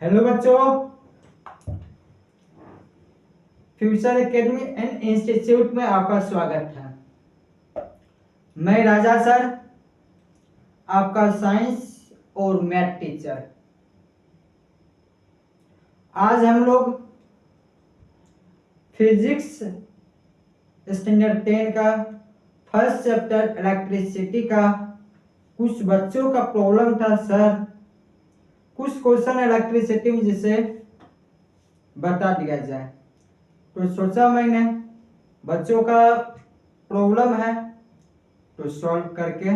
Hello बच्चों, future academy and institute में आपका स्वागत है। मैं राजा सर, आपका साइंस और मैथ टीचर। आज हम लोग फिजिक्स स्टैंडर्ड 10 का फर्स्ट चैप्टर इलेक्ट्रिसिटी का कुछ बच्चों का प्रॉब्लम था सर। कुछ क्वेश्चन इलेक्ट्रिसिटी में जिसे बता दिया जाए, तो सोचा मैंने बच्चों का प्रॉब्लम है तो सॉल्व करके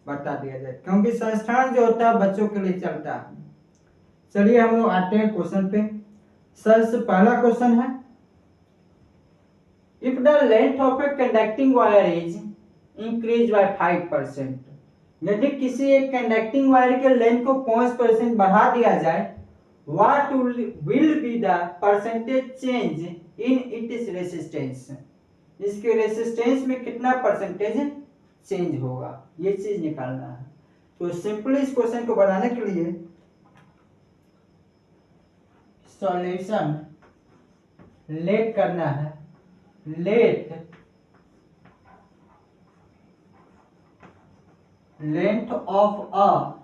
बता दिया जाए, क्योंकि संस्थान जो होता है बच्चों के लिए चलता है। चलिए हम लोग आते हैं क्वेश्चन पे। सर से पहला क्वेश्चन है, if the length of a conducting wire is increase by 5%, यदि किसी एक कंडक्टिंग वायर के लेंथ को 5% बढ़ा दिया जाए, what will be the percentage change in its resistance, इसके रेसिस्टेंस में कितना परसेंटेज चेंज होगा, ये चीज निकालना है। तो सिंपली इस क्वेश्चन को बनाने के लिए सॉल्यूशन लेट करना है। Late length of a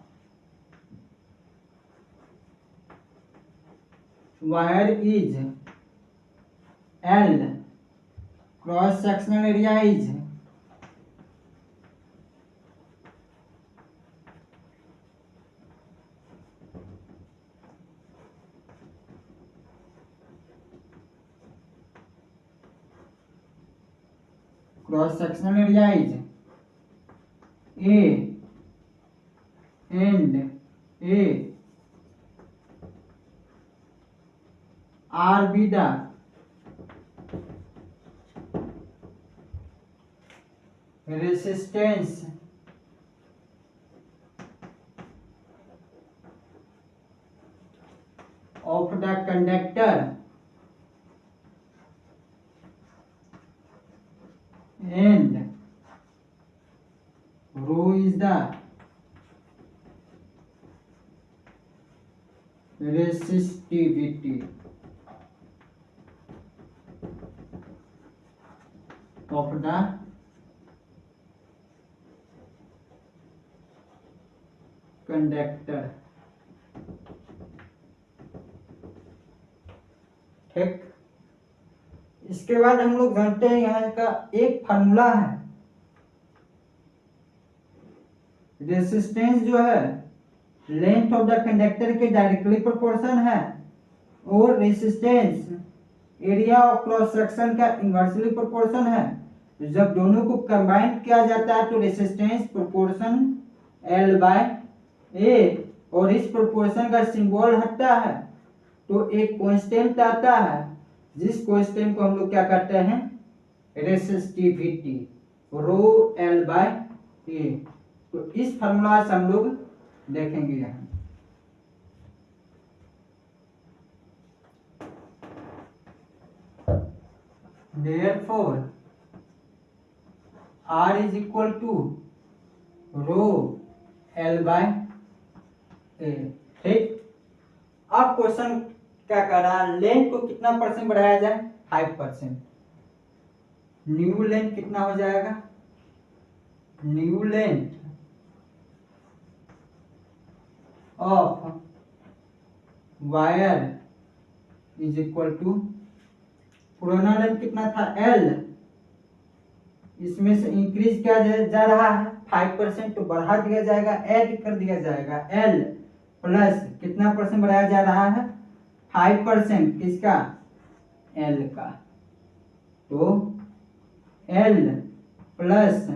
wire is L, cross sectional area is cross sectional area is A and A are be the resistance of the conductor and rho is the resistivity of the conductor. ठीक, इसके बाद हम लोग जानते हैं यहाँ का एक फार्मूला है। रेसिस्टेंस जो है लेंथ ऑफ द कंडक्टर के डायरेक्टली प्रोपोर्शन है और resistance area of cross section का इनवर्सली प्रोपोर्शन है। तो जब दोनों को कंबाइन किया जाता है तो resistance proportion L by A, और इस प्रोपोर्शन का सिंबल हटता है तो एक कांस्टेंट आता है, जिस कांस्टेंट को हम लोग क्या कहते हैं, resistivity, rho L by A। तो इस फार्मूला से हम लोग देखेंगे यहाँ। Therefore R is equal to rho L by A। ठीक, अब क्वेश्चन क्या कर रहा है, लेंथ को कितना परसेंट बढ़ाया जाए, 5%। न्यू लेंथ कितना हो जाएगा, new length of wire is equal to, पुराना लेंथ कितना था L, इसमें से इंक्रीज किया जा रहा है 5%, तो बढ़ा दिया जाएगा, ऐड कर दिया जाएगा L प्लस कितना परसेंट बढ़ाया जा रहा है, 5%, किसका, L का। तो L प्लस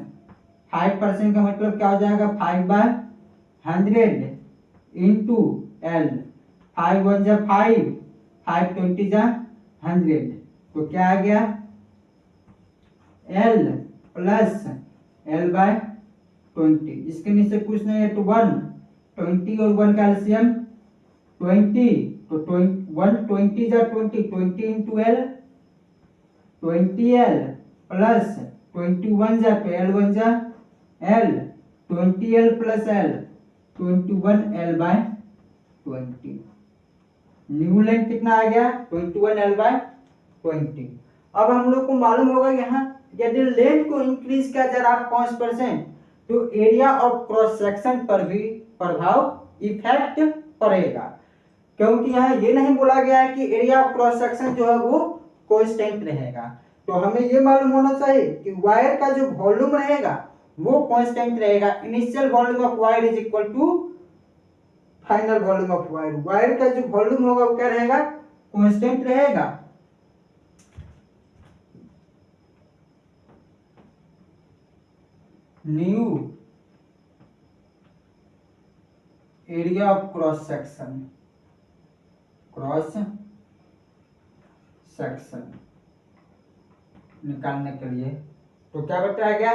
5% का मतलब क्या हो जाएगा, 5/100 इंटू L, 5 1 जा 5, 5 20 जा 100, तो क्या आ गया, L प्लस L बाय 20। इसके नीचे कुछ नहीं है तो 1, 20 और 1 का एलसीएम 20, तो 1 20 जा 20, 20 इंटू L 20L प्लस 21 जा तो L 1 जा L, 20L plus L 21L by 20। New length कितना आ गया 21L/20। अब हम लोग को मालूम होगा यहाँ यदि लेंथ को इंक्रीज किया जा रहा है 5% तो एरिया ऑफ क्रॉस सेक्शन पर भी प्रभाव इफेक्ट पड़ेगा, क्योंकि यहाँ ये नहीं बोला गया है कि एरिया ऑफ क्रॉस सेक्शन जो है वो कांस्टेंट रहेगा। तो हमें ये मालूम होना चाहिए कि वायर का जो वॉल्यूम रहेगा वो कांस्टेंट रहेगा। Initial volume of wire is equal to final volume of wire. Wire का जो वॉल्यूम होगा वो क्या रहेगा कांस्टेंट रहेगा। New area of cross section निकालने के लिए तो क्या बताया गया,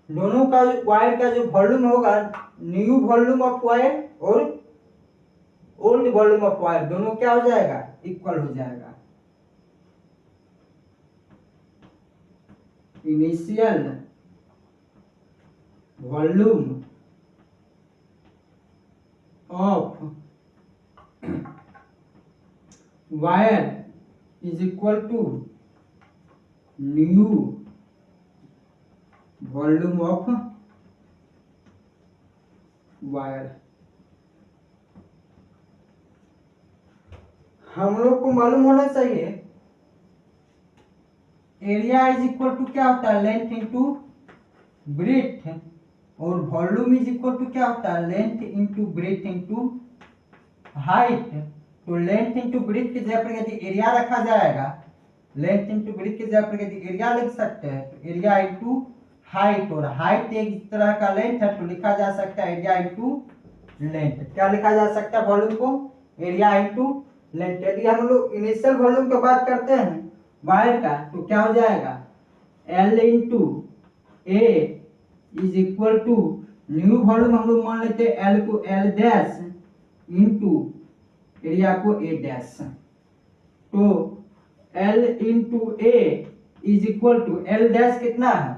दोनों का वायर का जो वॉल्यूम होगा न्यू वॉल्यूम ऑफ वायर और ओल्ड वॉल्यूम ऑफ वायर दोनों क्या हो जाएगा इक्वल हो जाएगा। Initial volume of wire is equal to new volume of wire. हम लोग को मालूम होना चाहिए एरिया इज इक्वल टू क्या होता है लेंथ इंटू ब्रेथ, और वॉल्यूम इज इक्वल टू क्या होता है length into breadth into height. तो लेंथ इंटू ब्रेथ की जगह पर यदि एरिया रखा जाएगा, लेंथ इंटू ब्रेथ की जगह पर यदि एरिया लिख सकते हैं तो एरिया इंटू हाइट, और हाइट एक तरह का लेंथ है तो लिखा जा सकता है एरिया इंटू लेंथ। क्या लिखा जा सकता है वॉल्यूम को एरिया इंटू लेंथ। यदि हम लोग इनिशियल वॉल्यूम की बात करते हैं वायर का तो क्या हो जाएगा L into A is equal to new volume हम लोग मान लेते हैं L को L डैश इंटू एरिया को A डैश। तो L into A is equal to L dash कितना है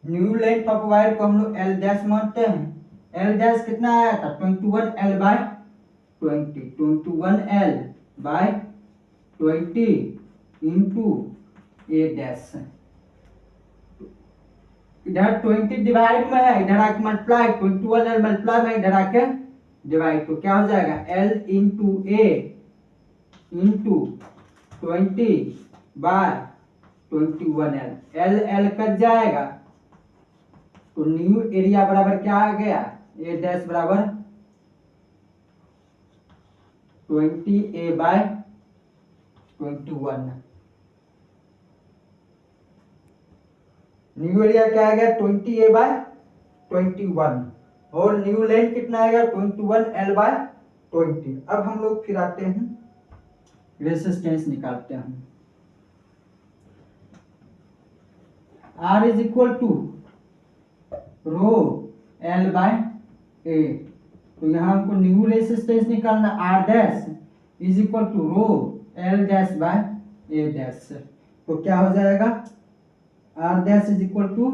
न्यू लेंथ ऑफ वायर को हम लोग L डैश मानते हैं। L डैश कितना आया था 21L/20, 21L/20 इंटू ए डैश। इधर 20 डिवाइड में है, इधर आके मल्टीप्लाई 21L मल्टीप्लाई में इधर आके डिवाइड, तो क्या हो जाएगा L into A into 20/21L। L L cut जाएगा तो न्यू एरिया बराबर क्या आ गया ए डैश बराबर 20A/21। न्यू एरिया क्या आ गया 20A/21 और न्यू लेंथ कितना आएगा 21L/20। अब हम लोग फिर आते हैं रेसिस्टेंस निकालते हैं। R is equal to rho L/A, तो यहाँ हमको न्यू रेसिस्टेंस निकालना R dash is equal to rho L dash by A dash. तो क्या हो जाएगा R dash is equal to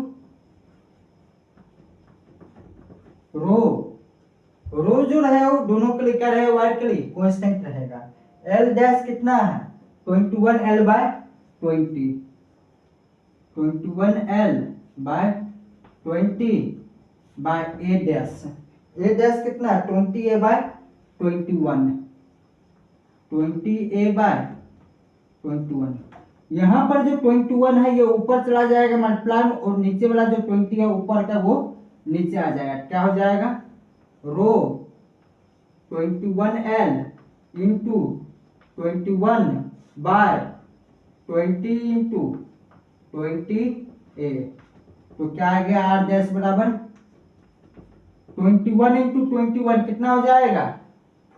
rho जो रहे वो दोनों के लिए क्या रहेगा वायर के लिए कांस्टेंट रहेगा। L डैश कितना है 21L/20, 21L/20 A dash. A dash कितना है 20A/21, 20A/21। यहाँ पर जो 21 है ये ऊपर चला जाएगा मल्टीप्लाई में, और नीचे वाला जो 20 है ऊपर का वो नीचे आ जाएगा। क्या हो जाएगा रो 21L इंटू 21/20 इंटू 20A। तो क्या आ गया R डैश बराबर 21 इंटू 21 कितना हो जाएगा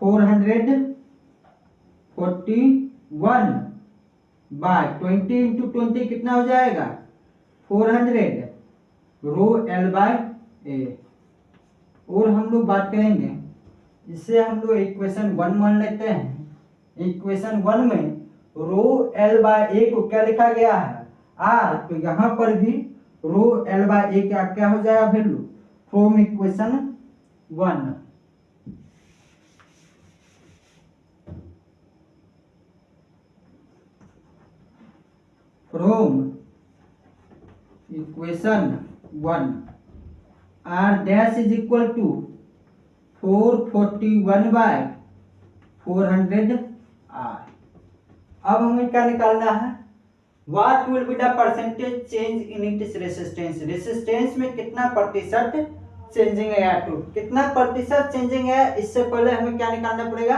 441/20 इंटू 20 कितना हो जाएगा 400 रो L/A। और हम लोग बात करेंगे इससे हम लोग इक्वेशन 1 मान लेते हैं। इक्वेशन 1 में रो L/A को क्या लिखा गया है R, तो यहाँ पर भी रो L/A का क्या हो जाएगा value from equation 1। From equation 1 R dash is equal to 441 by 400 R. अब हमें क्या निकालना है, what will be the percentage change in its resistance, resistance में कितना प्रतिशत चेंजिंग है, टू कितना प्रतिशत चेंजिंग है। इससे पहले हमें क्या निकालना पड़ेगा,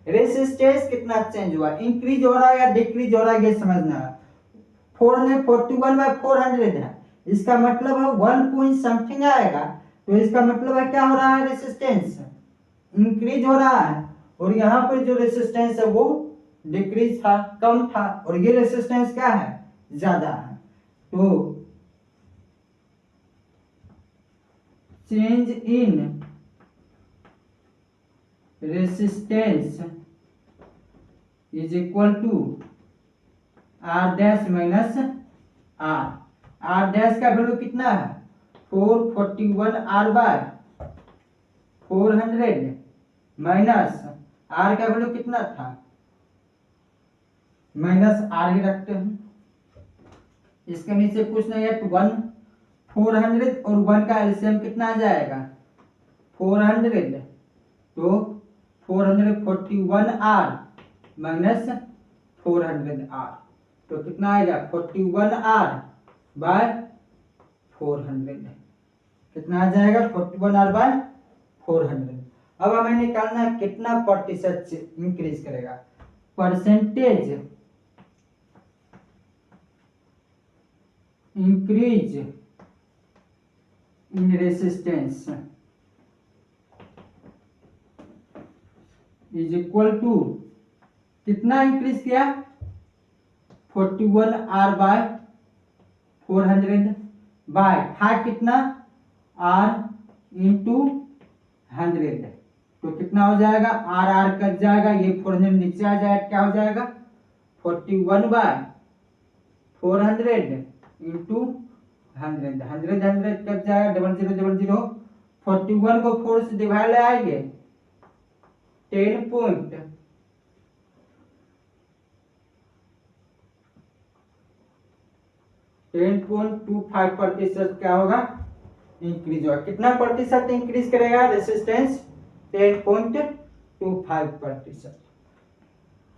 रेसिस्टेंस कितना चेंज हुआ, इंक्रीज हो रहा है या डिक्रीज हो रहा है, ये समझना है। 441 बाय 400 है, इसका मतलब है 1 पॉइंट समथिंग आएगा, तो इसका मतलब है क्या हो रहा है, रेसिस्टेंस इंक्रीज हो रहा है, और यहाँ पर जो रेसिस्टेंस है वो डिक्रीज था, कम था, और ये रेसिस्टेंस क्या है, ज्यादा है। तो change in resistance is equal to R dash minus R. R dash का वैल्यू कितना है, 441 आर बाय 400 माइनस आर का वैल्यू कितना था, माइनस आर ही रखते हैं, इसके नीचे कुछ नहीं है, 1 400 और 1 का एलसीएम कितना आ जाएगा, 400, तो 441 आर माइनस 400 आर, तो कितना आएगा 41 आर बाय 400, कितना आ जाएगा 41 आर बाय 400। अब हमें निकालना है कितना प्रतिशत इंक्रीज करेगा, percentage increase in resistance is equal to, कितना इंक्रीज किया, 41 आर बाय 400 बाय था कितना, आर इंटू 100, तो कितना हो जाएगा, आर आर कट जाएगा, ये 400 नीचे आ जाएगा, क्या हो जाएगा 41 बाय 400 इंटू 100, 100 कट जाएगा, 0000, 41 को 4 से डिवाइड लगाएंगे 10.25 प्रतिशत क्या होगा, इंक्रीज होगा। कितना प्रतिशत इंक्रीज करेगा रेसिस्टेंस, 10.25%।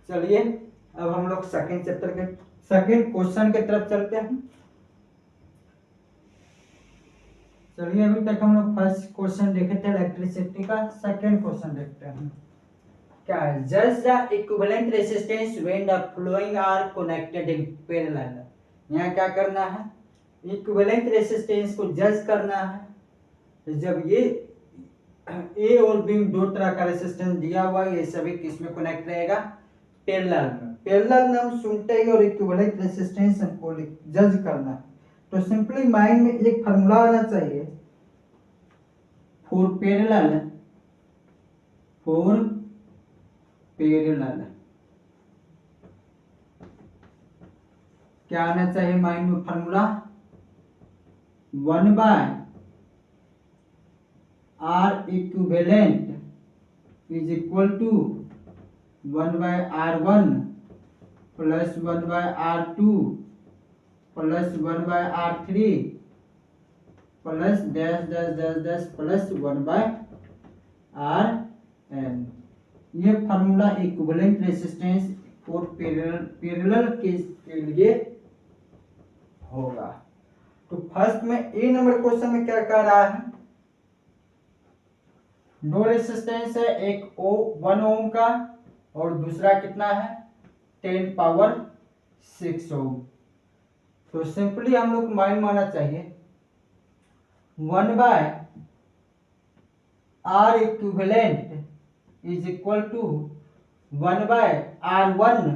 चलिए अब हम लोग सेकेंड चैप्टर के सेकेंड क्वेश्चन की तरफ चलते हैं। चलिए अभी तक हम लोग फर्स्ट क्वेश्चन देखे थे इलेक्ट्रिसिटी का, सेकेंड क्वेश्चन देखते हैं क्या है। जज the equivalent resistance when the following are connected in parallel. यहाँ क्या करना है, इक्विवेलेंट रेजिस्टेंस को जज करना है। जब ये ए और बी दो तरह का रेजिस्टेंस दिया हुआ है, ये सभी किस में कनेक्ट रहेगा, पैरेलल में। पैरेलल में हम सुनते ही और इक्विवेलेंट रेजिस्टेंस हमको जज करना है, तो सिंपली माइंड में एक फार्मूला आना चाहिए, फॉर पैरेलल क्या आना चाहिए माइंड में formula, 1 by R equivalent is equal to 1 by R1 plus 1 by R2 plus 1 by R3 plus dash dash dash dash plus 1 by Rn। ये formula equivalent resistance for parallel case के लिए होगा। तो first में ए number question में क्या कह रहा है, दो रेजिस्टेंस है, एक 1 ओम का और दूसरा कितना है 10 पावर 6 ओम। तो सिंपली हम लोग माइंड माना चाहिए 1 by R equivalent is equal to 1 by R1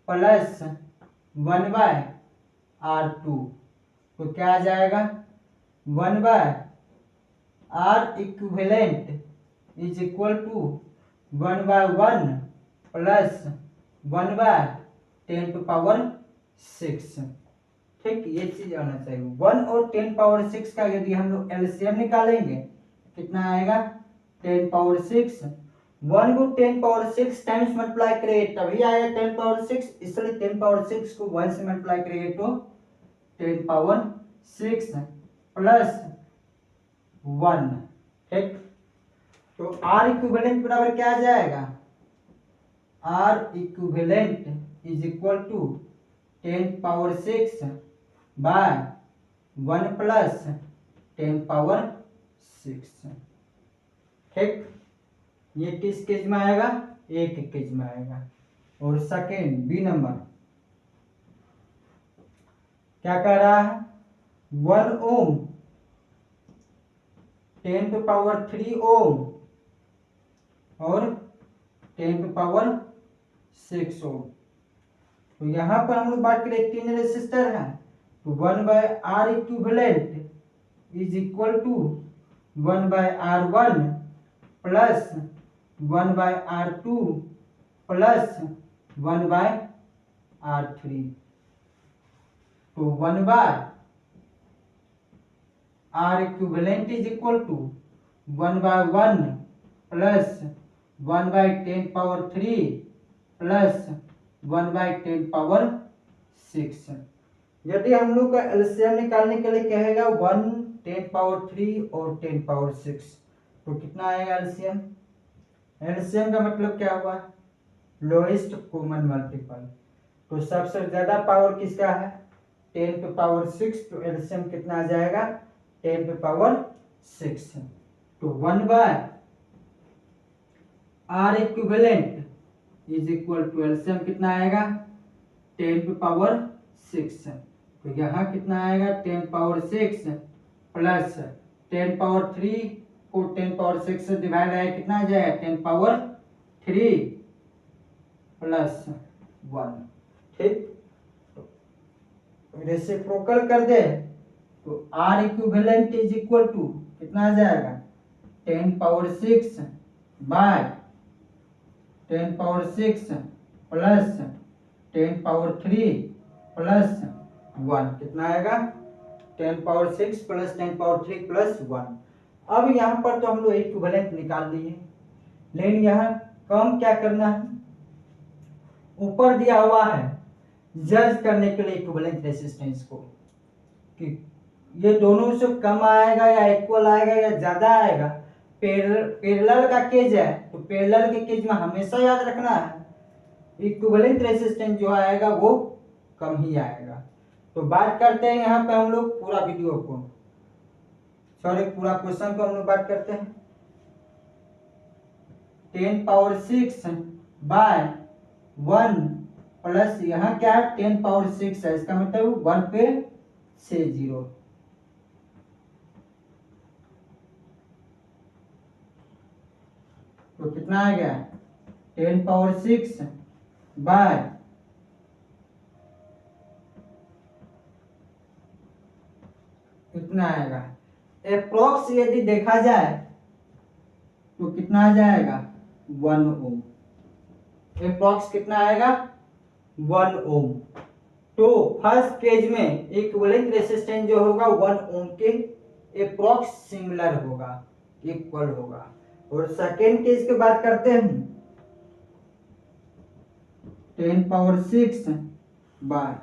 plus 1 by R2। तो क्या आ जाएगा 1 by R equivalent is equal to 1 by 1 plus 1 by 10 to power 6। ठीक, ये चीज आना चाहिए। 1 और 10 पावर 6 का यदि हम लोग एलसीएम निकालेंगे कितना आएगा 10 पावर 6 1 को 10 पावर 6 टाइम्स मल्टीप्लाई करें तभी आएगा 10 पावर 6, इसलिए 10 पावर 6 को 1 से मल्टीप्लाई करें तो 10 पावर 6 प्लस 1। ठीक, तो R इक्विवेलेंट बराबर क्या आ जाएगा? R equivalent is equal to 10 power 6 by 1 plus 10 power 6। ठीक, ये किस केस में आएगा? ए के केस में आएगा। और सेकेंड बी नंबर क्या कह रहा है? 1 ओम 10 टू पावर 3 ओम और 10 टू पावर 6 ओम। तो यहां पर हम लोग बात करें 3 रेसिस्टर है, तो 1 by R equivalent is equal to 1 by R1 plus 1 by R2 plus 1 by R3। तो 1 by R equivalent is equal to 1 by 1 plus 1 by 10 power 3 plus 1 by 10 power 6। यदि हम लोग का एलसीएम निकालने के लिए कहेगा 1 10 पावर 3 और 10 पावर 6, तो कितना आएगा एलसीएम? एलसीएम का मतलब क्या हुआ? Lowest common multiple. तो सबसे ज्यादा पावर किसका है? 10 टू पावर 6, तो एलसीएम कितना आ जाएगा? 10 टू पावर 6। तो 1 by R equivalent is equal to LCM कितना आएगा? 10 टू पावर 6। तो यहाँ कितना आएगा? 10 पावर 6 प्लस 10 पावर 3 को 10 पावर 6 से डिवाइड आएगा, कितना आ जाएगा? 10 पावर 3 प्लस 1। ठीक, रेसिप्रोकल कर दे तो R equivalent is equal to कितना आ जाएगा? 10 power 6 by 10 power 6 plus 10 power 3 plus 1, कितना आएगा? 10 पावर 6 प्लस 10 पावर 3 प्लस 1। अब यहाँ पर तो हम लोग इक्विवेलेंट निकाल लिए, लेकिन यहाँ कम क्या करना है? ऊपर दिया हुआ है जज करने के लिए इक्विवेलेंट रेसिस्टेंस को कि ये दोनों से कम आएगा या इक्वल आएगा या ज्यादा आएगा। पैरेलल का केज है, तो पैरेलल के केज में हमेशा याद रखना है इक्विवेलेंट रेसिस्टेंस जो आएगा वो कम ही आएगा। तो बात करते हैं यहाँ पे हम लोग पूरा वीडियो को, सॉरी पूरा क्वेश्चन को हम लोग बात करते हैं। 10 पावर 6 बाय 1 प्लस यहाँ क्या है? 10 पावर 6 है, इसका मतलब 1 पे से 0। तो कितना आ गया? 10 पावर 6 बाय कितना आएगा? अप्रोक्स यदि देखा जाए तो कितना आ जाएगा? 1 ओम। अप्रोक्स कितना आएगा? 1 ओम। तो फर्स्ट केज में इक्विवेलेंट रेसिस्टेंस जो होगा 1 ओम के अप्रोक्स सिमिलर होगा, इक्वल होगा। और सेकेंड केज की बात करते हैं 10 पावर 6 बाय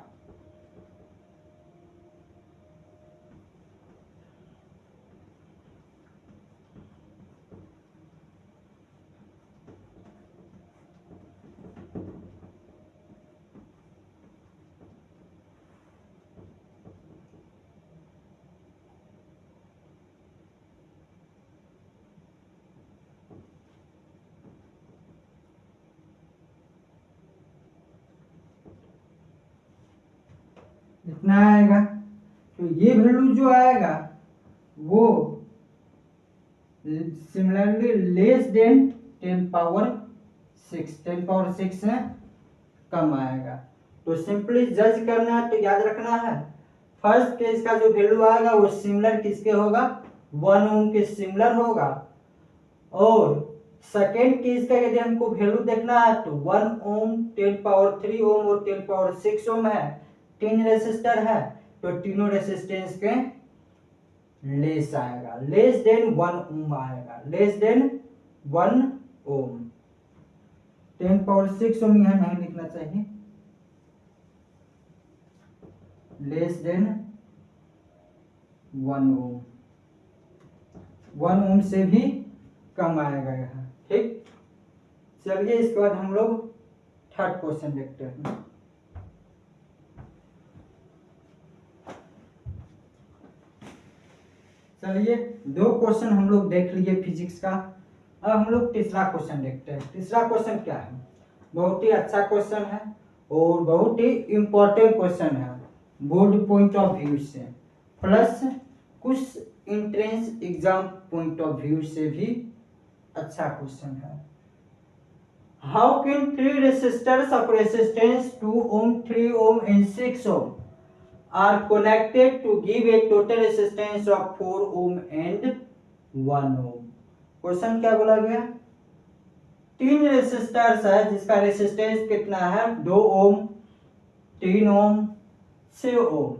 इतना आएगा। तो ये वैल्यू जो आएगा वो similarly less than 10 power 6, 10 power 6 से कम आएगा। तो सिंपली जज करना है, तो याद रखना है फर्स्ट केस का जो वैल्यू आएगा वो सिमिलर किसके होगा? 1 ओम के सिमिलर होगा। और सेकेंड केस का यदि हमको वैल्यू देखना है तो 1 ओम 10 पावर 3 ओम और 10 पावर 6 ओम है, 3 रेसिस्टर है, तो तीनों रेसिस्टेंस के लेस आएगा, लेस देन 1 ओम आएगा, लेस देन 1 ओम। 10 पावर 6 ओम यहाँ नहीं लिखना चाहिए, लेस देन 1 ओम। 1 ओम से भी कम आएगा यहाँ। ठीक, चलिए इसके बाद हम लोग थर्ड क्वेश्चन देखते हैं। चलिए 2 क्वेश्चन हम लोग देख लिए फिजिक्स का। अब हम लोग तीसरा क्वेश्चन देखते हैं। तीसरा क्वेश्चन क्या है? बहुत ही अच्छा क्वेश्चन है और बहुत ही इम्पोर्टेंट क्वेश्चन है बोर्ड पॉइंट ऑफ व्यू से, प्लस कुछ entrance exam point of view से भी अच्छा क्वेश्चन है। How can 3 resistors of resistance 2 ohm, 3 ohm and 6 ohm are connected to give a total resistance of 4 ohm and 1 ohm? Question क्या बोला गया? 3 resistors है जिसका रेसिस्टेंस कितना है? 2 ओम, 3 ओम, 6 ओम।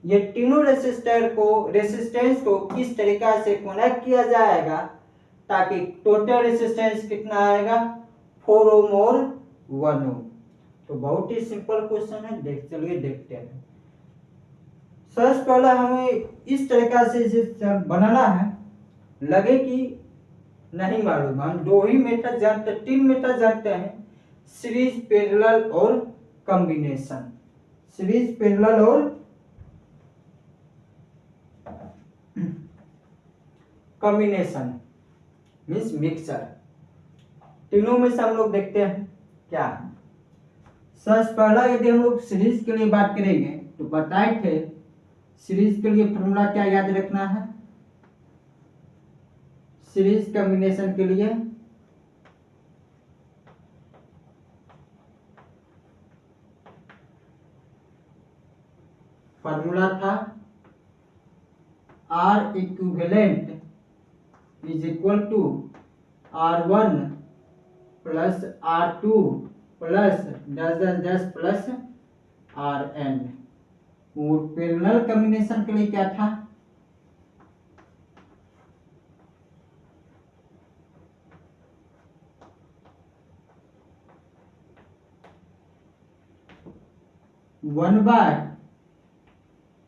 ये तीनों रेसिस्टेंस को किस तरीका से कनेक्ट किया जाएगा ताकि टोटल रेसिस्टेंस कितना आएगा? 4 ओम और 1 ओम। तो बहुत ही सिंपल क्वेश्चन है, चलिए देखते हैं। सबसे पहले हमें इस तरीका से इसे बनाना है, लगे कि नहीं मालूम, हम 2 ही मेथड जानते, 3 मेथड जानते हैं, सीरीज, पैरेलल और कॉम्बिनेशन। सीरीज, पैरेलल और कॉम्बिनेशन मीन्स मिक्सर। तीनों में से हम लोग देखते हैं क्या है। सबसे पहला यदि हम लोग सीरीज के लिए बात करेंगे तो बताए थे सीरीज के लिए फॉर्मूला क्या याद रखना है? सीरीज कॉम्बिनेशन के लिए फॉर्मूला था R equivalent is equal to R1 plus R2 plus 10 plus Rn। और पैरेलल कॉम्बिनेशन के लिए क्या था? One by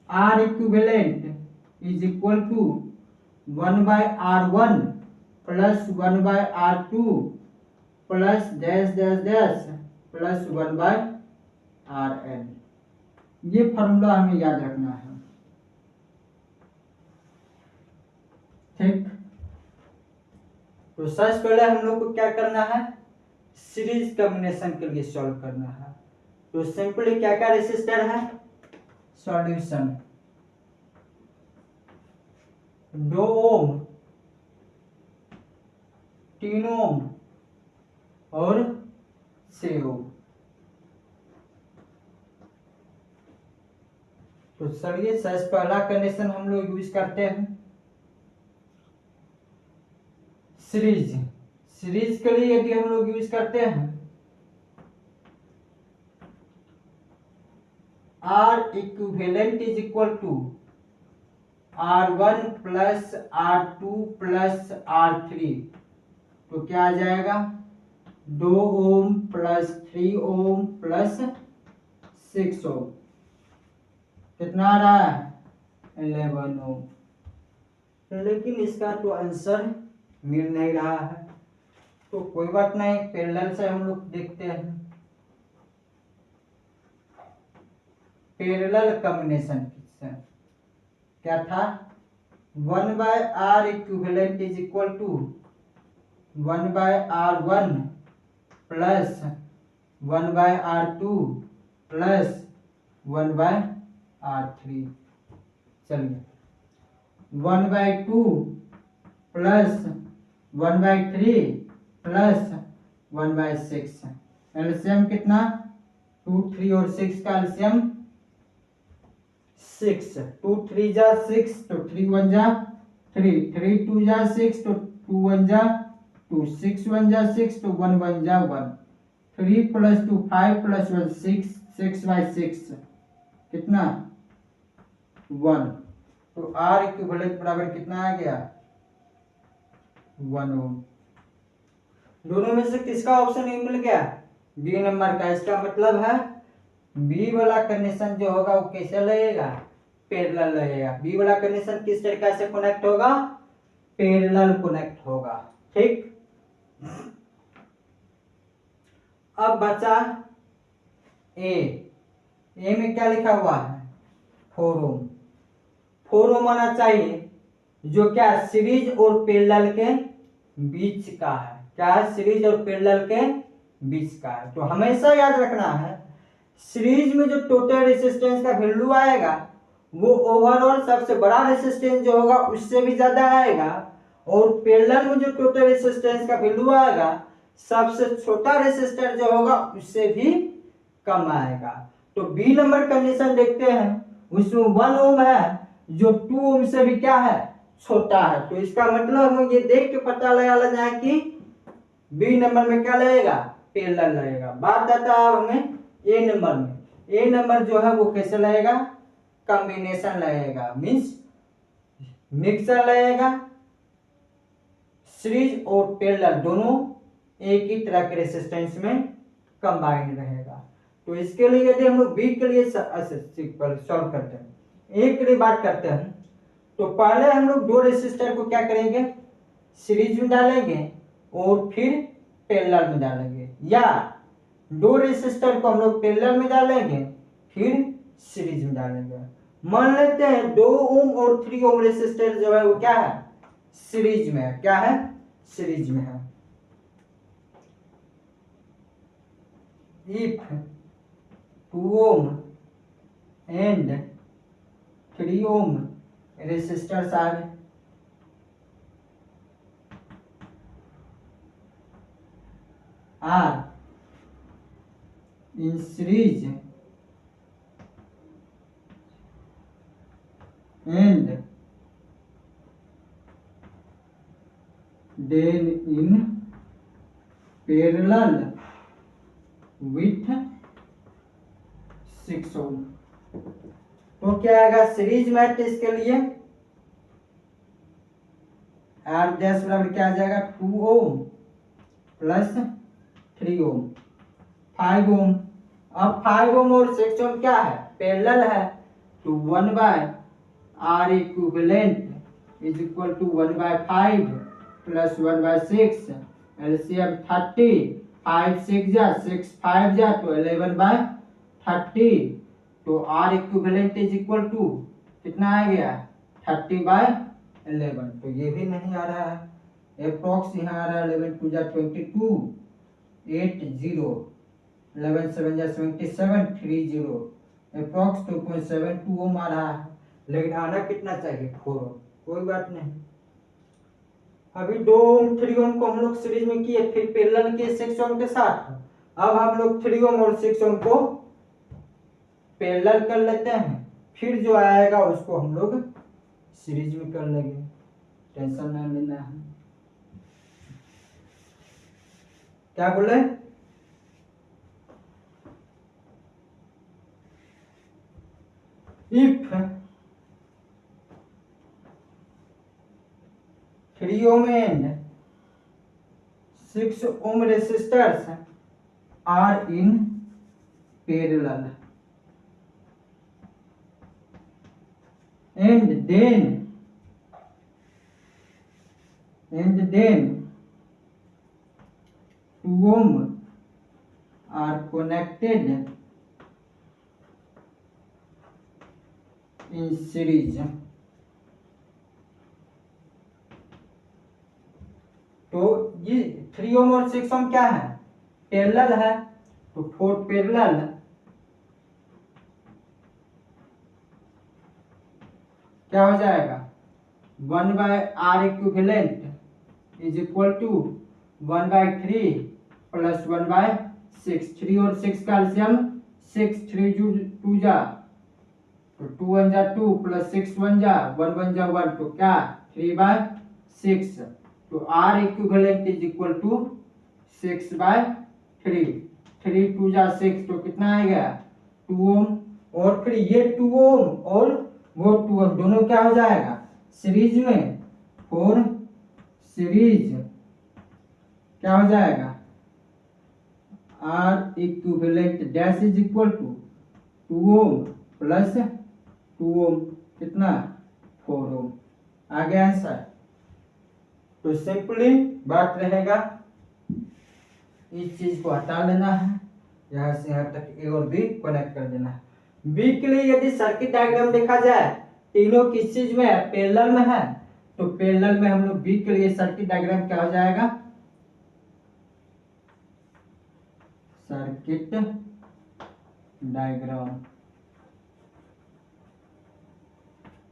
R equivalent is equal to 1 by R1 plus 1 by R2 plus dash plus 1 by Rn। ये formula हमें याद रखना है। ठीक, तो सबसे पहले हम लोग को क्या करना है? सीरीज कॉम्बिनेशन के लिए सॉल्व करना है। तो सिंपली क्या क्या रेसिस्टर है? सॉल्यूशन 2 ओम, 3 ओम और 6 ओम। तो चलिए सबसे पहला कंडीशन हम लोग यूज करते हैं सीरीज। सीरीज के लिए यदि हम लोग यूज करते हैं R equivalent is equal to R1 plus R2 plus R3, तो क्या आ जाएगा? 2 ओम प्लस 3 ओम प्लस 6 ओम। कितना आ रहा है? 11 ओम। लेकिन इसका तो आंसर मिल नहीं रहा है, तो कोई बात नहीं, पैरेलल से हम लोग देखते हैं। पैरेलल कॉम्बिनेशन क्या था? 1 by R equivalent is equal to 1 by R1 plus 1 by R2 plus 1 by R3। चलिए 1 by 2 plus 1 by 3 plus 1 by 6। LCM कितना? 2, 3 और 6 का एलसीएम 6। 2 3 जा 6 तो 3 1 जा 3, 3 2 जा 6 तो 2 1 जा 2, 6 1 जा 6 तो 1 1 जा 1, 3 प्लस 2 5 प्लस 1 6, 6 बाय 6 कितना? 1। तो R इक्विवेलेंट बराबर कितना आ गया? 1 ओम। दोनों में से किसका ऑप्शन ए मिल गया? बी नंबर का। इसका मतलब है बी वाला कंडीशन जो होगा वो कैसे लगेगा? पैरेलल लगेगा। बी वाला कंडीशन किस तरीके से कनेक्ट होगा? पैरेलल कनेक्ट होगा। ठीक। अब बचा ए में क्या लिखा हुआ है? 4 ओम। 4 ओम आना चाहिए, जो क्या सीरीज और पैरेलल के बीच का है। क्या है? सीरीज और पैरेलल के बीच का है। तो हमेशा याद रखना है, सीरीज में जो टोटल रेजिस्टेंस का वैल्यू आएगा वो ओवरऑल सबसे बड़ा रेजिस्टेंस जो होगा उससे भी ज्यादा आएगा, और पैरेलल में जो टोटल रेजिस्टेंस का वैल्यू आएगा सबसे छोटा रेजिस्टर जो होगा उससे भी कम आएगा। तो बी नंबर कंडीशन देखते हैं, उसमें 1 ओम है जो 2 ओम से भी क्या है? छोटा है। तो इसका मतलब हमें ये देख के पता लगा जाए कि बी नंबर में क्या लगेगा? पैरेलल लगेगा। बात आता है हमें ए नंबर में। ए नंबर जो है वो कैसे लगेगा? कॉम्बिनेशन लगेगा, मींस मिक्सर लगेगा। सीरीज और पैरेलल दोनों एक ही तरह के रेजिस्टेंस में कंबाइंड रहेगा। तो इसके लिए यदि हम लोग बी के लिए सॉल्व करते हैं, ए के लिए बात करते हैं, तो पहले हम लोग दो रेजिस्टर को क्या करेंगे? सीरीज में डालेंगे और फिर पैरेलल में डालेंगे, या दो रेजिस्टर को हम लोग पैरेलल में डालेंगे फिर सीरीज में डालेंगे। मान लेते हैं 2 ओम और 3 ओम रेजिस्टर जो है वो क्या है? सीरीज में है। क्या है? सीरीज में है। If 2 ohm and 3 ohm resistors are in series and then in parallel with 6 ohm। तो क्या आएगा सीरीज में? इसके लिए आर डैश बराबर क्या आ जाएगा? 2 ओम प्लस 3 ओम 5 ओम। अब 5 ओम और 6 ओम क्या है? पैरेलल है। तो 1 by R equivalent is equal to 1 by 5 plus 1 by 6। LCM 30, 5 6 जा 6 5 जा तो 11 बाय 30। तो R equivalent is equal to कितना आ गया? 30 बाय 11। तो ये भी नहीं आ रहा है। अप्रोक्स यहाँ आ रहा है 11 2 जा 22, 8 0, 11 7 जा 77, 3 0, अप्रोक्स 2.72 ओम आ रहा है। लेकिन आना कितना चाहिए? 4 ओम। कोई बात नहीं। अभी 2 ओम 3 ओम को हम लोग सीरीज में किए, फिर पैरेलल किए 6 ओम के साथ। अब हम लोग 3 ओम और 6 ओम को पैरेलल कर लेते हैं, फिर जो आएगा उसको हम लोग सीरीज में कर लेंगे। टेंशन नहीं लेना है। क्या बोले? If 3 ohm and 6 ohm resistors are in parallel and then 2 ohm are connected in series। तो ये 3 ओम और 6 ओम क्या है? पैरेलल है। तो 4 पैरेलल क्या हो जाएगा? 1 by R equivalent is equal to 1 by 3 plus 1 by 6। 3 और 6 का एलसीएम 6, 3 2 जा तो 2 1 जा 2 प्लस 6 1 जा 1 1 जा 1, तो क्या 3 बाय 6। तो R equivalent is equal to 6 by 3। 3 2 जा 6 तो कितना आएगा? 2 ओम। और फिर ये 2 ओम और वो 2 ओम दोनों क्या हो जाएगा? सीरीज में। 4 सीरीज क्या हो जाएगा, R equivalent dash is equal to 2 ohm plus 2 ohm कितना 4 ओम। आ गया आंसर। तो सिंपली बात रहेगा, इस चीज को हटा लेना है, यहाँ से यहाँ तक ए और बी कनेक्ट कर देना है। बी के लिए यदि सर्किट डायग्राम देखा जाए, तीनों किस चीज में है, पैरेलल में है, तो पैरेलल में हम लोग बी के लिए सर्किट डायग्राम क्या हो जाएगा, सर्किट डायग्राम।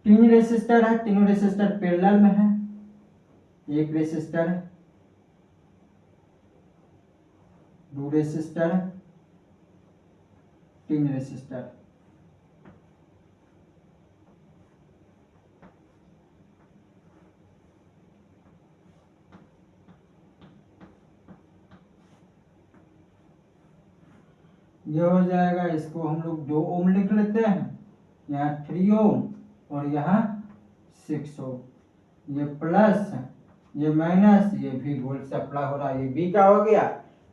तीन रेसिस्टर है, तीनों रेसिस्टर पैरेलल में है, एक रेसिस्टर, दो रेसिस्टर, तीन रेसिस्टर। ये हो जाएगा, इसको हम लोग 2 ओम लिख लेते हैं, यहाँ 3 ओम और यहाँ 6 ओम। ये प्लस, ये माइनस, ये भी वोल्ट सप्लाई हो रहा है, ये बी का हो गया।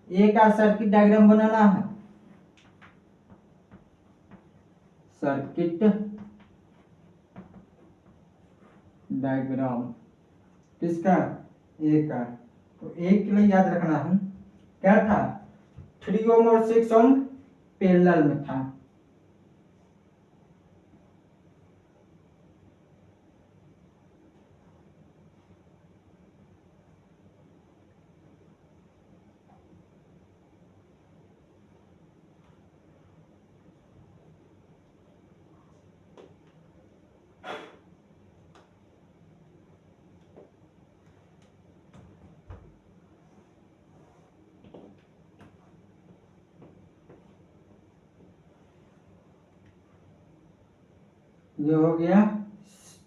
ए का सर्किट डायग्राम बनाना है, सर्किट डायग्राम किसका, ए का। तो ए के लिए याद रखना है क्या था, 3 ओम और 6 ओम पैरेलल में था। ये हो गया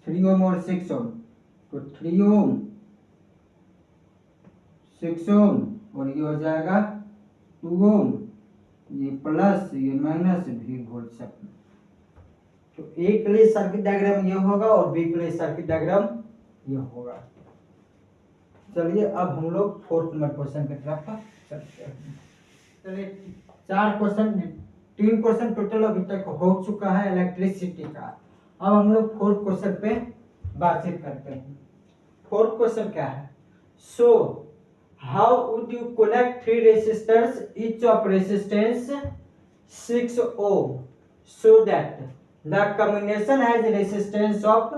3 ओम और 6 ओम, तो 3 ओम 6 ओम और ये हो जाएगा 2 ओम, ये प्लस ये माइनस भी वोल्ट सप्लाई। तो ए के लिए सर्किट डायग्राम ये होगा और बी के लिए सर्किट डायग्राम ये होगा। चलिए अब हम लोग 4th नंबर क्वेश्चन की तरफ चलते हैं। चलिए 4 क्वेश्चन, 3 क्वेश्चन टोटल अभी तक हो चुका है इलेक्ट्रिसिटी का। अब हम लोग 4th क्वेश्चन पे बातचीत करते हैं। 4th क्वेश्चन क्या है, so how would you connect 3 resistors each of resistance 6 ohm so that the combination has resistance of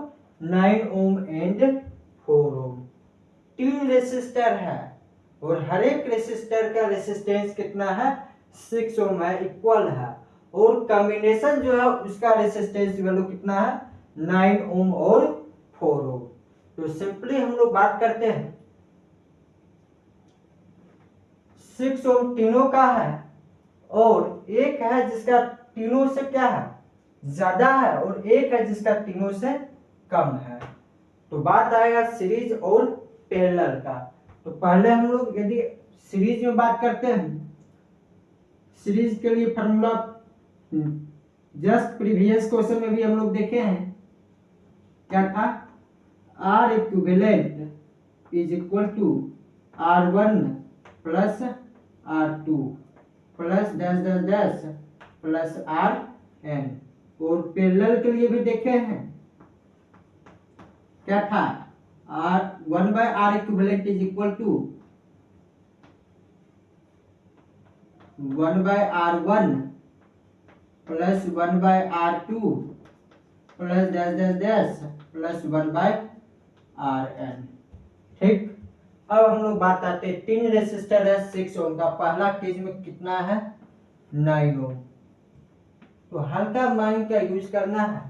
9 ohm and 4 ohm। 3 resistor है और हर एक रेसिस्टर का रेसिस्टेंस कितना है, 6 ओम है, इक्वल है, और कॉम्बिनेशन जो है उसका रेसिस्टेंस वैल्यू कितना है, 9 ओम और 4 ओम। तो सिंपली हम लोग बात करते हैं, 6 ओम तीनों का है और एक है जिसका तीनों से क्या है, ज्यादा है, और एक है जिसका तीनों से कम है। तो बात आएगा सीरीज और पैरेलल का। तो पहले हम लोग यदि सीरीज में बात करते हैं, सीरीज के लिए फॉर्मूला जस्ट प्रीवियस क्वेश्चन में भी हम लोग देखे हैं, क्या था, R equivalent is equal to R1 plus R2 plus dash dash dash plus RN। और पैरेलल के लिए भी देखे हैं, क्या था, R1 by R equivalent is equal to 1 by R1 plus 1 by R2 plus dash dash dash plus 1 by RN। ठीक, अब हम लोग बात आते हैं, 3 रेसिस्टर है 6 ओम का, पहला केस में कितना है, 9 ओम। तो हल्का माइंड का यूज करना है,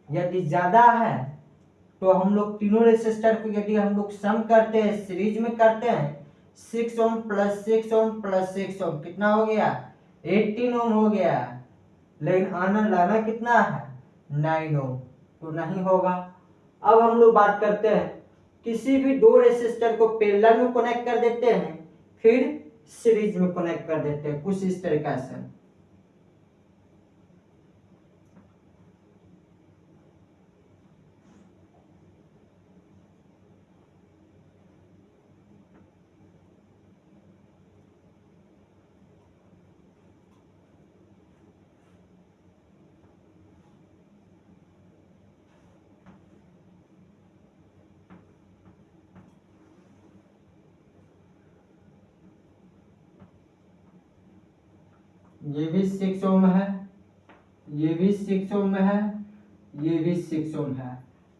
यदि ज्यादा है तो हम लोग तीनों रेसिस्टर को यदि हम लोग सम करते हैं, सीरीज में करते हैं, 6 ओम प्लस 6 ओम प्लस 6 ओम कितना हो गया, 18 ओम हो गया। लेकिन आना लाना कितना है, 9 ओम, तो नहीं होगा। अब हम लोग बात करते हैं, किसी भी दो रेसिस्टर को पैरेलल में कनेक्ट कर देते हैं, फिर सीरीज में कनेक्ट कर देते हैं, कुछ इस तरीका से। ये भी 6 ओम है, ये भी 6 ओम है, ये भी 6 ओम है।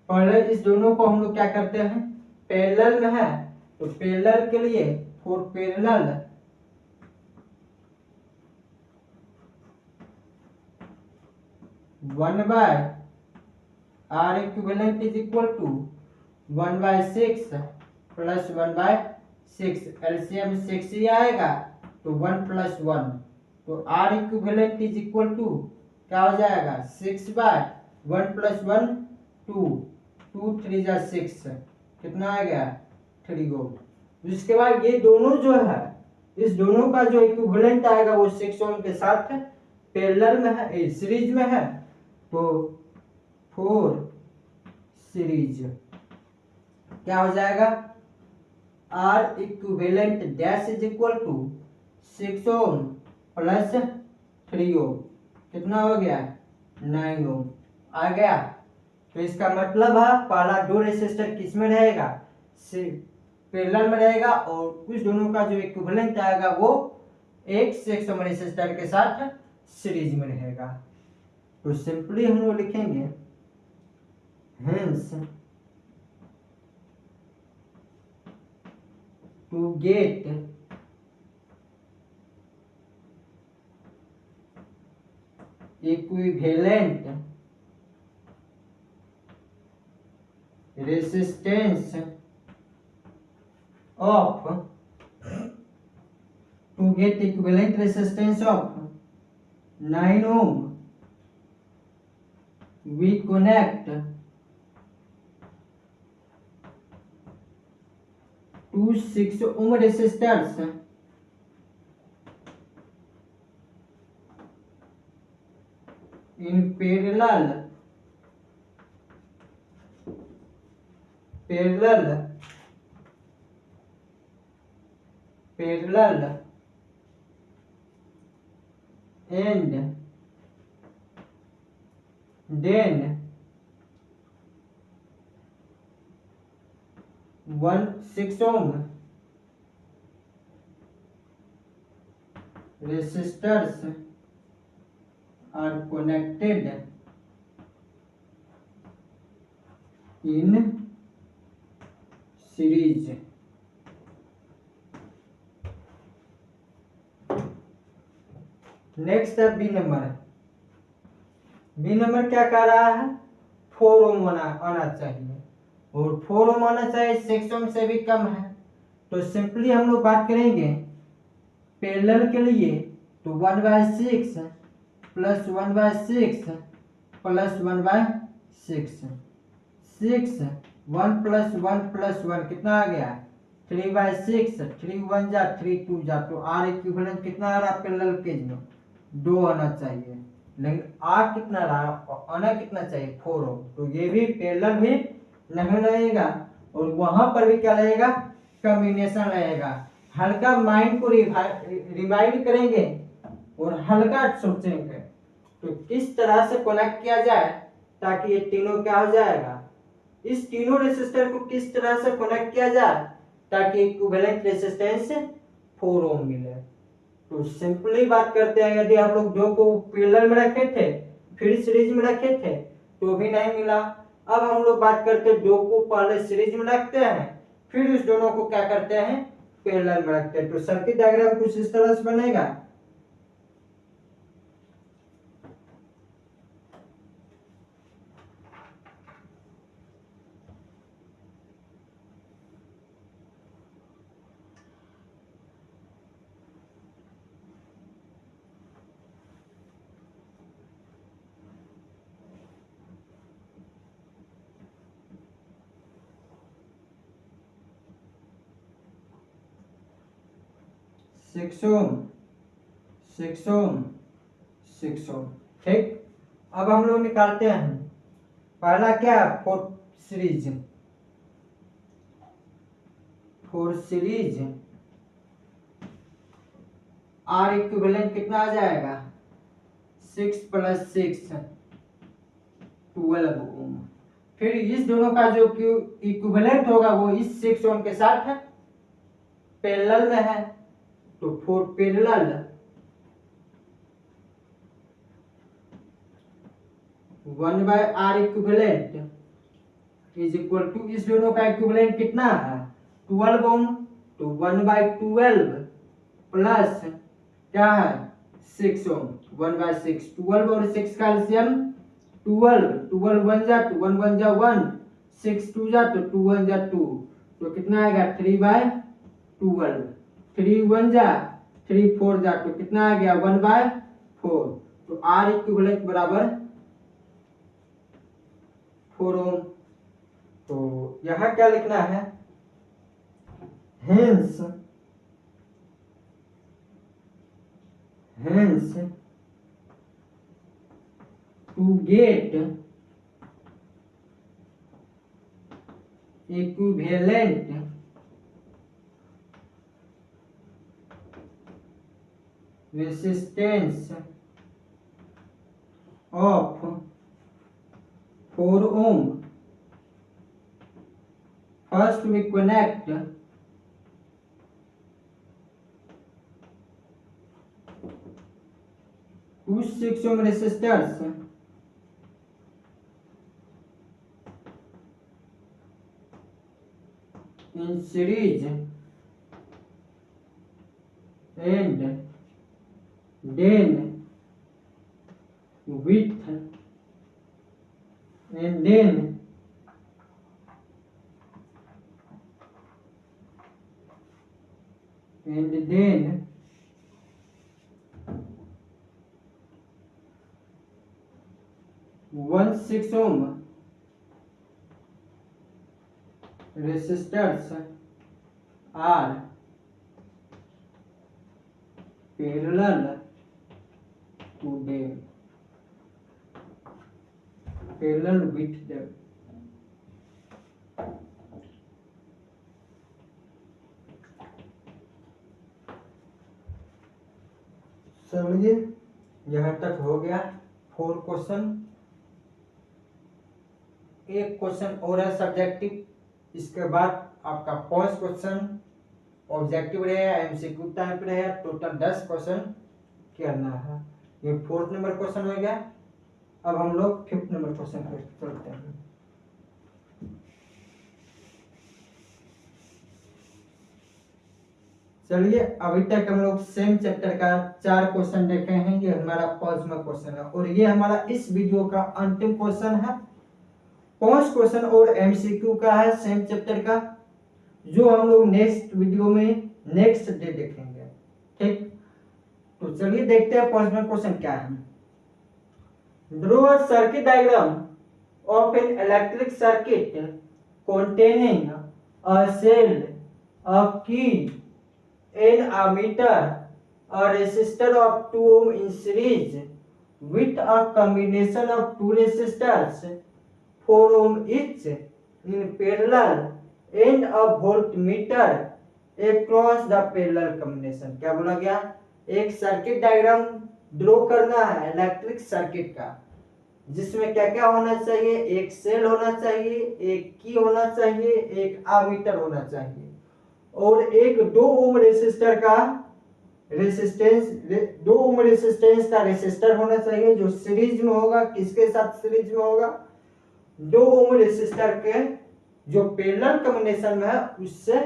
पहले इस दोनों को हम लोग क्या करते हैं, पैरेलल में है तो पैरेलल के लिए for parallel 1/R equivalent is equal to 1/6 plus 1/6, LCM 6 ही आएगा तो 1 + 1, तो R equivalent is equal to क्या हो जाएगा 6/1 + 1 2, 2 3 जा 6, कितना आ गया 3 ओम। उसके बाद ये दोनों जो है, इस दोनों का जो इक्विवेलेंट आएगा वो 6 ओम के साथ पैरेलल में है, सीरीज में है, तो 4 सीरीज क्या हो जाएगा, R equivalent dash is equal to 6 ohm plus 3 ohm, कितना हो गया 9 ओम आ गया। तो इसका मतलब है पहला दो रेसिस्टर किस में रहेगा, पैरेलल में रहेगा, और उस दोनों का जो इक्विवेलेंट आएगा वो एक 6 ओम रेसिस्टर के साथ सीरीज में रहेगा। तो सिंपली हम लोग लिखेंगे hence to get equivalent resistance of 9 ohm we connect two 6 ohm resistors in parallel and then 6 ohm resistors are connected in series। Next है बी नंबर। बी नंबर क्या कह रहा है, 4 ओम आना चाहिए, और 4 ओम आना चाहिए, 6 ओम से भी कम है। तो सिंपली हम लोग बात करेंगे पैरेलल के लिए, तो 1/6 प्लस 1/6 प्लस 1/6, 6 1 + 1 + 1 कितना आ गया 3/6, 3 1 जा 3 2 जा, तो R इक्विवेलेंट कितना आ रहा पैरेलल केज में 2 आना चाहिए, लेकिन R कितना रहा आना कितना चाहिए 4 ओम। तो ये भी पैरेलल भी नहीं रहेगा, और वहां पर भी क्या रहेगा कॉम्बिनेशन रहेगा। हल्का माइंड को रिवाइंड करेंगे और हल्का सोचेंगे तो किस तरह से कनेक्ट किया जाए ताकि ये तीनों क्या हो जाएगा, इस तीनों रेसिस्टर को किस तरह से कनेक्ट किया जाए ताकि इक्विवेलेंट रेजिस्टेंस 4 ओम मिले। तो सिंपली बात करते हैं, यदि आप लोग दो को पैरेलल में रखे थे फिर सीरीज में रखे थे तो भी नहीं मिला। अब हम लोग बात करते हैं दो को पहले सीरीज में रखते हैं फिर उस दोनों को क्या करते हैं पैरेलल में रखते हैं। तो सर्किट डायग्राम कुछ इस तरह से बनेगा। सिक्स ओम ठीक। अब हम लोग निकालते हैं पहला क्या फोर सीरीज आर इक्विवेलेंट कितना आ जाएगा 6 + 6 12 ओम। फिर इस दोनों का जो इक्विवेलेंट होगा वो इस 6 ओम के साथ पैरेलल में है, तो 4 parallel 1/R is equal to, इस दोनों का इक्विवेलेंट कितना है 12 ओम, तो 1/12 प्लस क्या है 6 ओम, 1/6, 12 और 6 का एलसीएम 12, 12 1 जा 2, 1 1 जा 1, 6 2 जा तो 2 1 जा 2, तो कितना आएगा 3/12, 3 1 जा 3 4 जा तो कितना आ गया 1/4, तो R इक्विवेलेंट बराबर 4 ओम। तो यहाँ क्या लिखना है, hence to get equivalent resistance of 4 ohm, first we connect 2 6 ohm resistors in series and then with and then and then 1 6 ohm resistors are parallel to them, parallel with them। चलिए यहाँ तक हो गया 4 क्वेश्चन। एक question और है subjective, इसके बाद आपका 5 क्वेश्चन ऑब्जेक्टिव रहेगा, एमसीक्यू टाइप रहेगा, टोटल 10 क्वेश्चन करना है। ये 4th नंबर क्वेश्चन हो गया। अब हम लोग 5th नंबर क्वेश्चन पर चलते हैं। चलिए अभी तक हम लोग सेम चैप्टर का 4 क्वेश्चन देखे हैं। ये हमारा 5वां क्वेश्चन है और ये हमारा इस वीडियो का अंतिम क्वेश्चन है। 5 क्वेश्चन और एमसीक्यू का है सेम चैप्टर का, जो हम लोग नेक्स्ट वीडियो में नेक्स्ट डे देखेंगे। ठीक, तो चलिए देखते हैं 5वां क्वेश्चन क्या है। Draw a circuit diagram of an electric circuit containing a cell, a key, an ammeter, a resistor of 2 ohm in series with a combination of 2 resistors 4 ohm each in parallel and a voltmeter across the parallel combination। क्या बोला गया, एक circuit diagram draw करना है electric circuit का, जिसमें क्या क्या होना चाहिए, एक सेल होना चाहिए, एक की होना चाहिए, एक आमीटर होना चाहिए और एक 2 ओम रेसिस्टर का रेसिस्टेंस, 2 ओम रेसिस्टेंस का रेसिस्टर होना चाहिए जो सीरीज में होगा। किसके साथ सीरीज में होगा, 2 ओम रेसिस्टर के जो पैरेलल कॉम्बिनेशन में है उससे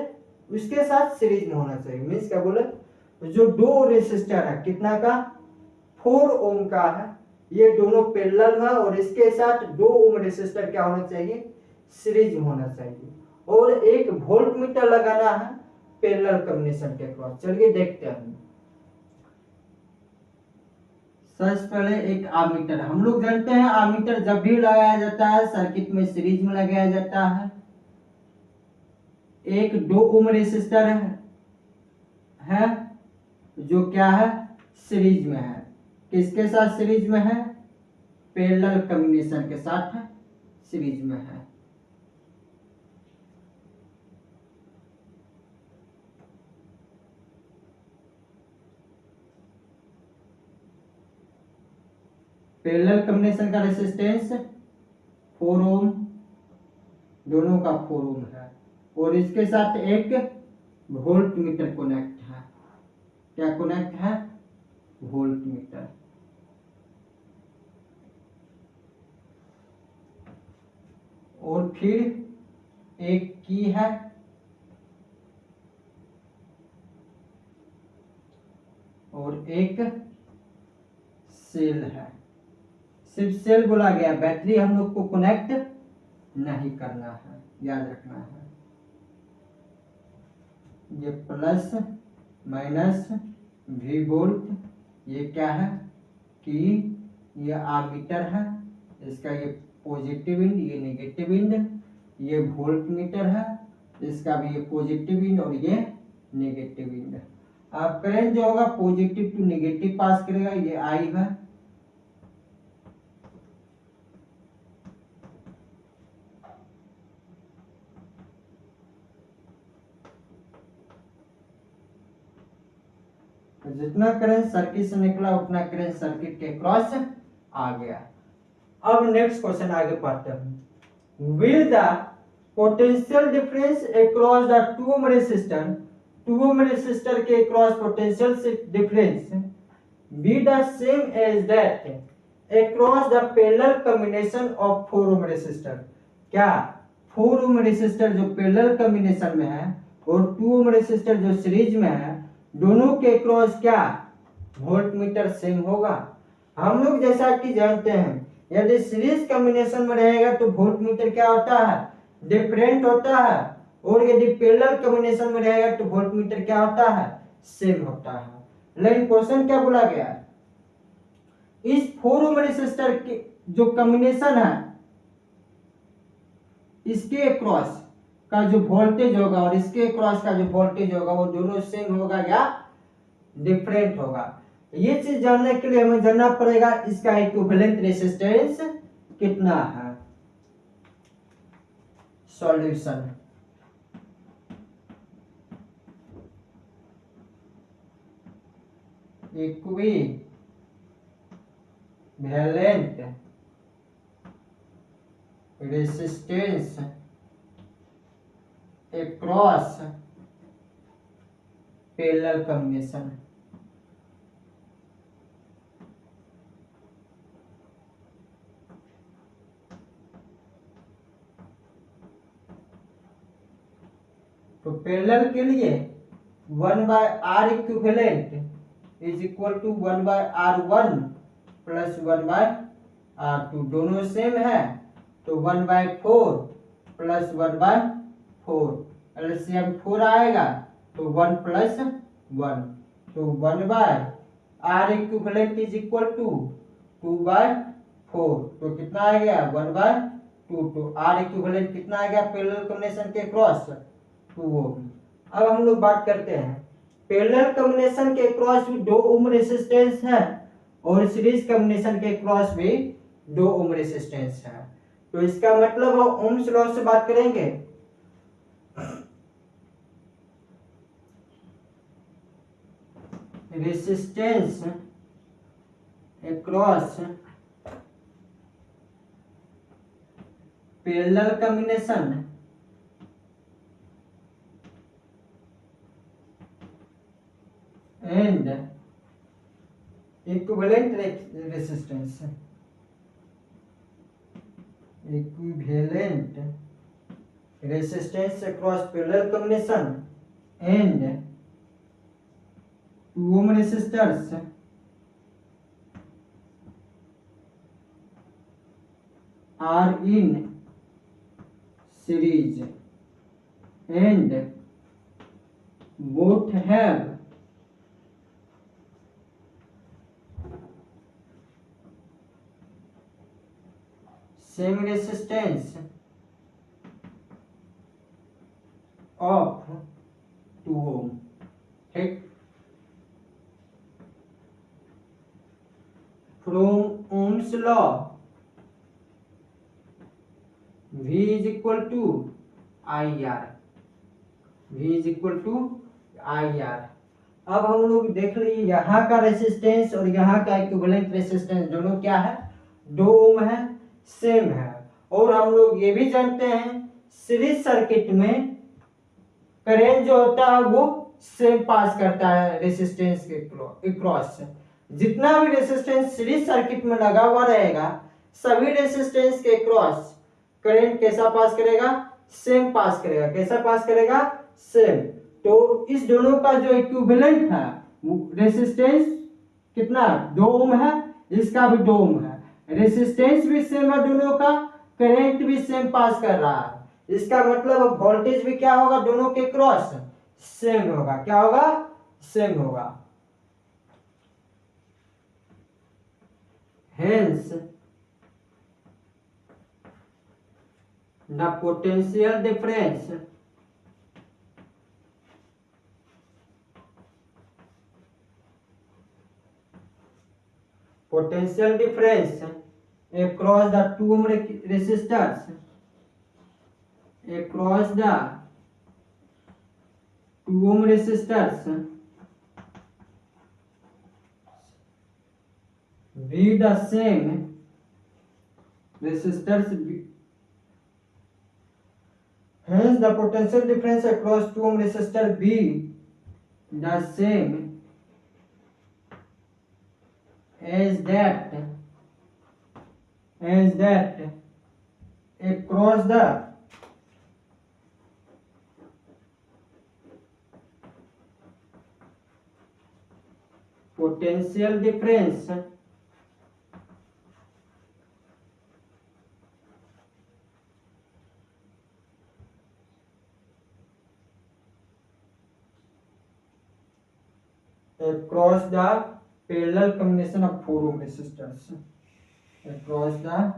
उसके साथ सीरीज में होना चाहिए। मींस क्या बोले, जो 2 रेसिस्टर है कितना का 4 ओम का है, ये दोनों पैरेलल में और इसके साथ 2 ओम रेसिस्टर क्या होना चाहिए, सीरीज में होना चाहिए और एक वोल्टमीटर लगाना है पैरेलल कॉम्बिनेशन के क्रॉस। चलिए देखते हैं। सबसे पहले एक आमीटर, हम लोग जानते हैं आमीटर जब भी लगाया जाता है सर्किट में सीरीज में लगाया जाता है। एक 2 ओम रेसिस्टर है जो क्या है सीरीज में है। किसके साथ सीरीज में है, पैरेलल कॉम्बिनेशन के साथ सीरीज में है। पैरेलल कॉम्बिनेशन का रेजिस्टेंस 4 ओम, दोनों का 4 ओम है और इसके साथ एक वोल्टमीटर कनेक्ट है। क्या कनेक्ट है, वोल्टमीटर। और फिर एक की है और एक सेल है। सिर्फ सेल बोला गया, बैटरी हम लोग को कनेक्ट नहीं करना है, याद रखना है। ये प्लस माइनस वी वोल्ट, ये क्या है कि ये आमीटर है, इसका ये पॉजिटिव इंड, ये नेगेटिव इंड, ये वोल्ट मीटर है, इसका भी ये पॉजिटिव इंड और ये नेगेटिव इंड। अब करंट जो होगा पॉजिटिव टू नेगेटिव पास करेगा, ये आई है। तो जितना करंट सर्किट से निकला उतना करंट सर्किट के क्रॉस आ गया। अब नेक्स्ट क्वेश्चन आगे पढ़ते हैं। Will the potential difference across the 2 ohm resistor, 2 ohm resistor के cross potential difference be the same as that across the parallel combination of 4 ohm resistor? क्या 4 ohm रेसिस्टर जो पैरेलल कॉम्बिनेशन में है और 2 ohm resistor जो series में है, दोनों के क्रॉस क्या वोल्ट मीटर सेम होगा? हम लोग जैसा कि जानते हैं, यदि सीरीज कॉम्बिनेशन में रहेगा तो वोल्ट मीटर क्या होता है, डिफरेंट होता है, और यदि पैरेलल कॉम्बिनेशन में रहेगा तो वोल्ट मीटर क्या होता है, सेम होता है। लेकिन क्वेश्चन क्या बोला गया है, इस 4 ohm रेसिस्टर के जो कॉम्बिनेशन है, इसके क्रॉस का जो वोल्टेज होगा और इसके क्रॉस का जो वोल्टेज होगा वो दोनों सेम होगा या डिफरेंट होगा? ये चीज जानने के लिए हमें जानना पड़ेगा इसका इक्विवेलेंट रेजिस्टेंस कितना है। Solution, equivalent resistance across parallel combination। तो पैरेलल के लिए 1/R equivalent is equal to 1/R1 plus 1/R2, दोनों सेम है तो 1/4 प्लस 1/4, एलसीएम 4 आएगा तो 1 प्लस 1, तो 1/R equivalent is equal to 2/4, तो कितना आ गया 1/2, तो R इक्विवेलेंट कितना आ गया पैरेलल कॉम्बिनेशन के क्रॉस 2 ohm। अब हम लोग बात करते हैं पैरेलल कॉम्बिनेशन के क्रॉस भी 2 ohm रेजिस्टेंस है और सीरीज कॉम्बिनेशन के क्रॉस भी 2 ohm रेजिस्टेंस है, तो इसका मतलब हम ओम्स लॉ से बात करेंगे। Resistance across parallel combination and equivalent resistance, equivalent resistance across parallel combination and 2 ohm resistors are in series and both have same resistance of 2 ohm। ठीक, from Ohm's law V is equal to IR, V is equal to IR। अब हम लोग देख लीजिए यहाँ का resistance और यहाँ का इक्विवेलेंट रेसिस्टेंस दोनों क्या है 2 ओम है, सेम है, और हम लोग ये भी जानते हैं सीरीज सर्किट में करंट जो होता है वो सेम पास करता है रेसिस्टेंस के क्रॉस। जितना भी रेसिस्टेंस सीरीज सर्किट में लगा हुआ रहेगा सभी रेसिस्टेंस के क्रॉस करंट कैसा पास करेगा, सेम पास करेगा। कैसा पास करेगा, सेम। तो इस दोनों का जो इक्विवेलेंट है रेसिस्टेंस कितना, 2 ओम है, इसका भी 2 ओम है। रेसिस्टेंस भी सेम है दोनों का, करंट भी सेम पास कर रहा है। इसका मतलब वोल्टेज भी क्या होगा, दोनों के क्रॉस सेम होगा। क्या होगा, सेम होगा। Hence, the potential difference across the two ohm resistors, across the 2 ohm resistors be the same, resistors be, hence the potential difference across 2 ohm resistor be the same as that across the potential difference across the parallel combination of 4 ohm resistors, across the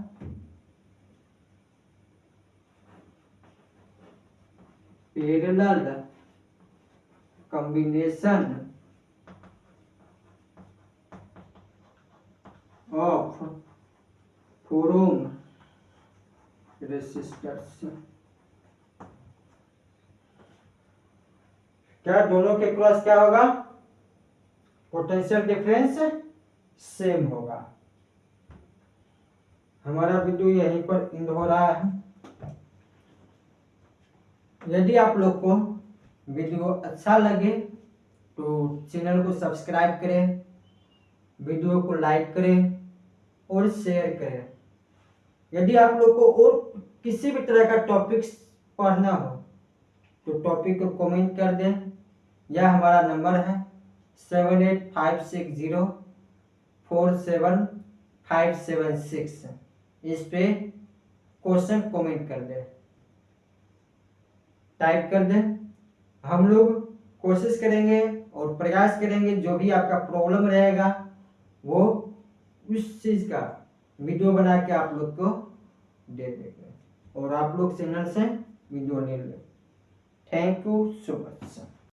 parallel combination of 4 ohm resistors। क्या दोनों के cross क्या होगा, potential difference same होगा। हमारा video यहीं पर and हो रहा है। यदि आप लोग को वीडियो अच्छा लगे तो चैनल को सब्सक्राइब करें, वीडियो को लाइक करें और शेयर करें। यदि आप लोग को और किसी भी तरह का टॉपिक्स पढ़ना हो तो टॉपिक को कमेंट कर दें। यह हमारा नंबर है 7856047576। इस पे क्वेश्चन कमेंट कर दें, टाइप कर दें। हम लोग कोशिश करेंगे और प्रयास करेंगे जो भी आपका प्रॉब्लम रहेगा वो उस चीज का वीडियो बना के आप लोग को दे देंगे और आप लोग चैनल से वीडियो ले लें। Thank you so much.